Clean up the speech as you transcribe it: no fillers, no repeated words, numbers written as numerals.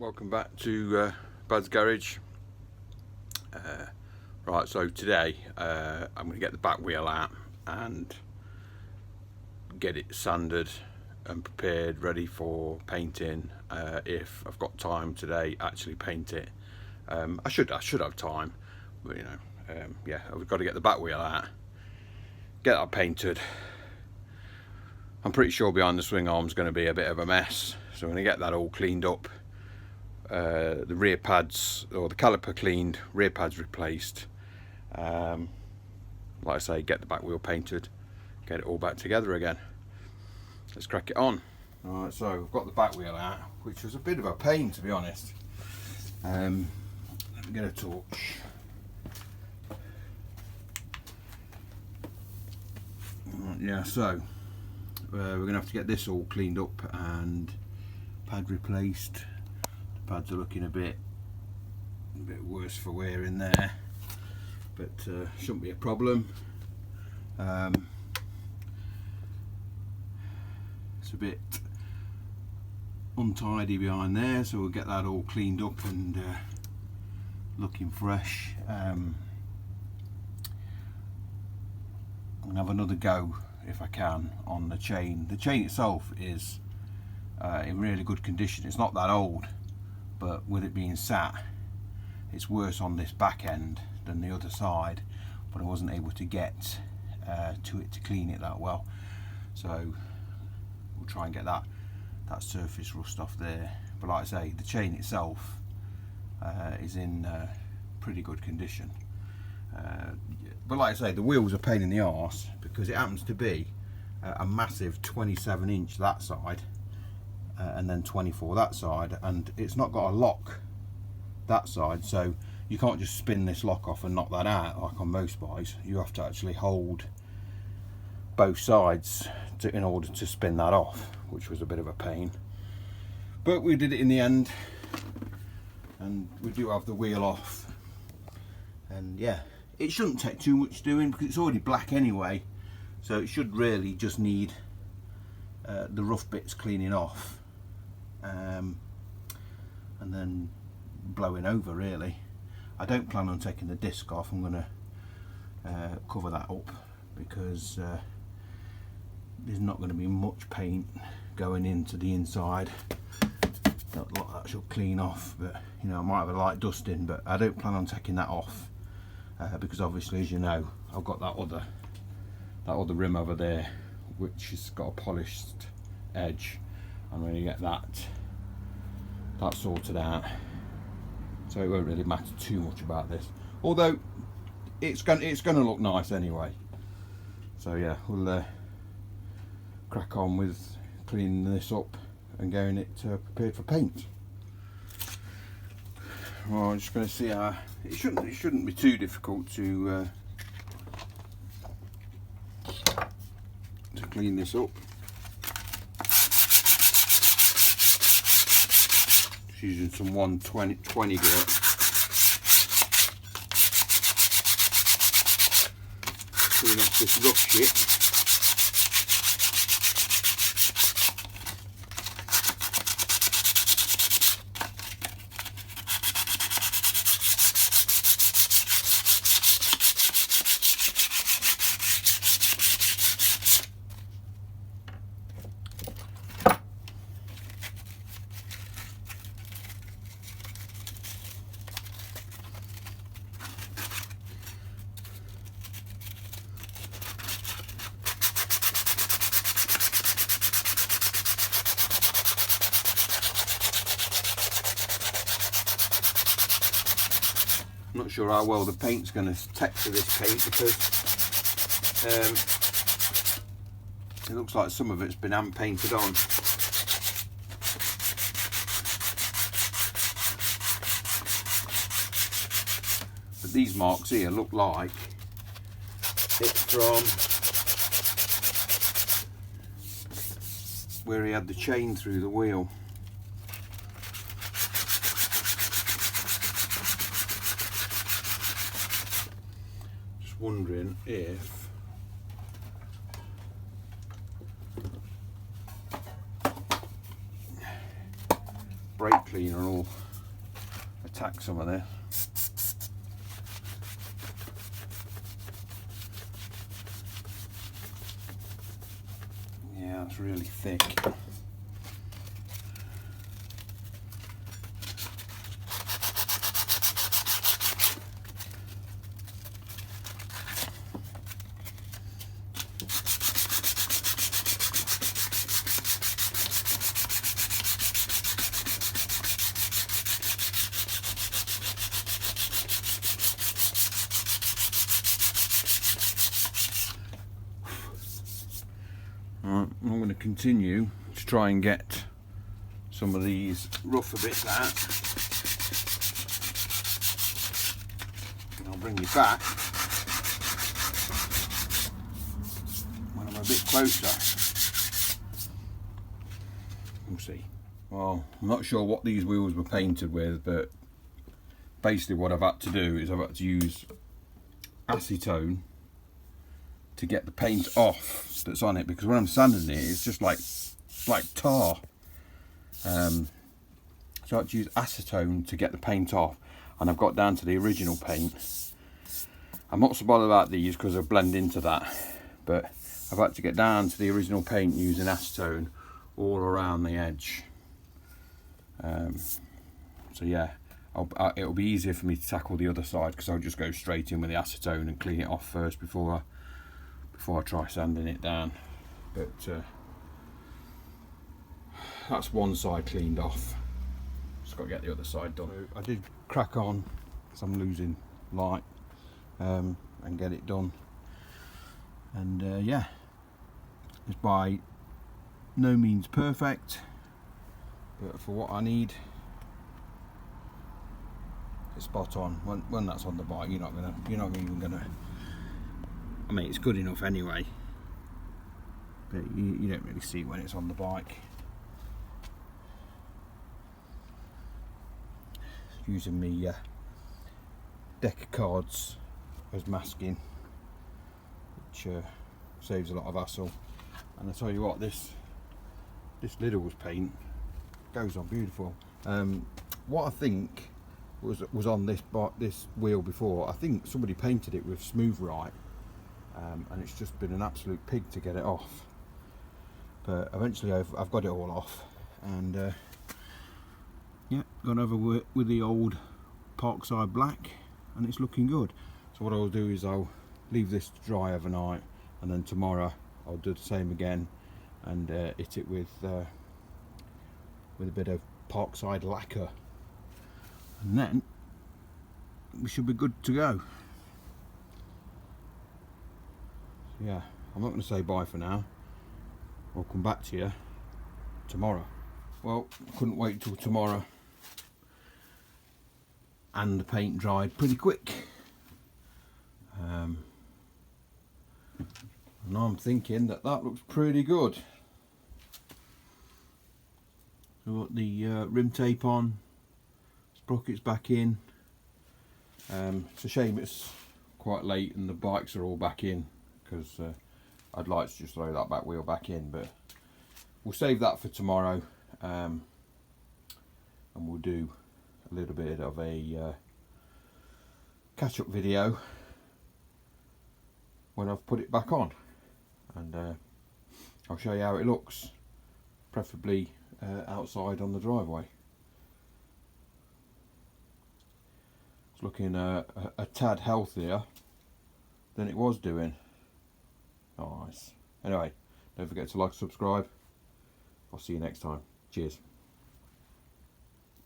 Welcome back to Bad's Garage. Right, so today I'm going to get the back wheel out and get it sanded and prepared, ready for painting. If I've got time today, actually paint it. I should have time, but you know, yeah, I've got to get the back wheel out, get that painted. I'm pretty sure behind the swing arm is going to be a bit of a mess, so I'm going to get that all cleaned up. The rear pads, or the caliper cleaned, rear pads replaced. Like I say, get the back wheel painted, get it all back together again. Let's crack it on. Alright, so I've got the back wheel out, which was a bit of a pain, to be honest. Let me get a torch. Yeah, so we're going to have to get this all cleaned up and pad replaced. The pads are looking a bit worse for wear in there, but shouldn't be a problem. It's a bit untidy behind there, so we'll get that all cleaned up and looking fresh. I'm gonna have another go if I can on the chain. The chain itself is in really good condition. It's not that old, but with it being sat, it's worse on this back end than the other side, but I wasn't able to get to it to clean it that well, so we'll try and get that surface rust off there. But like I say, the chain itself is in pretty good condition. But like I say, the wheel's a pain in the arse because it happens to be a massive 27 inch that side and then 24 that side, and it's not got a lock that side, so you can't just spin this lock off and knock that out like on most bikes. You have to actually hold both sides in order to spin that off, which was a bit of a pain, but we did it in the end, and we do have the wheel off. And yeah, it shouldn't take too much doing because it's already black anyway, so it should really just need the rough bits cleaning off, and then blowing over really. I don't plan on taking the disc off. I'm going to cover that up because there's not going to be much paint going into the inside. That should clean off, but you know, I might have a light dusting, but I don't plan on taking that off because obviously, as you know, I've got that other rim over there which has got a polished edge. I'm going to get that sorted out, so it won't really matter too much about this, although it's going to look nice anyway. So yeah, we'll crack on with cleaning this up and getting it prepared for paint. Well, I'm just going to see how it shouldn't be too difficult to clean this up. Just using some 120 grit. Clean off this rough shit. I'm not sure how well the paint's going to texture this paint because it looks like some of it's been hand painted on. But these marks here look like it's from where he had the chain through the wheel. Wondering if brake cleaner will attack some of this. Yeah, it's really thick. I'm going to continue to try and get some of these rougher bits out, and I'll bring you back when I'm a bit closer. We'll see. Well, I'm not sure what these wheels were painted with, but basically what I've had to do is I've had to use acetone to get the paint off that's on it, because when I'm sanding it, it's just like tar. So I had to use acetone to get the paint off, and I've got down to the original paint. I'm not so bothered about these because they blend into that, but I've had to get down to the original paint using acetone all around the edge. So yeah, it'll be easier for me to tackle the other side, because I'll just go straight in with the acetone and clean it off first before I try sanding it down. But that's one side cleaned off. Just got to get the other side done. I did crack on because I'm losing light, and get it done. And yeah, it's by no means perfect, but for what I need, it's spot on. When that's on the bike, you're not even gonna. I mean, it's good enough anyway, but you don't really see when it's on the bike. Using me deck of cards as masking, which saves a lot of hassle. And I tell you what, this Lidl's paint goes on beautiful. What I think was on this wheel before, I think somebody painted it with Smooth Right. And it's just been an absolute pig to get it off, but eventually I've got it all off, and yeah, gone over with the old Parkside black, and it's looking good. So what I'll do is I'll leave this to dry overnight, and then tomorrow I'll do the same again and hit it with a bit of Parkside lacquer, and then we should be good to go. Yeah, I'm not going to say bye for now. I'll come back to you tomorrow. Well, couldn't wait till tomorrow, and the paint dried pretty quick. And I'm thinking that looks pretty good. So got the rim tape on, sprockets back in. It's a shame it's quite late and the bikes are all back in, because I'd like to just throw that back wheel back in, but we'll save that for tomorrow, and we'll do a little bit of a catch-up video when I've put it back on, and I'll show you how it looks, preferably outside on the driveway. It's looking a tad healthier than it was doing. Nice. Anyway, don't forget to like, subscribe. I'll see you next time. Cheers.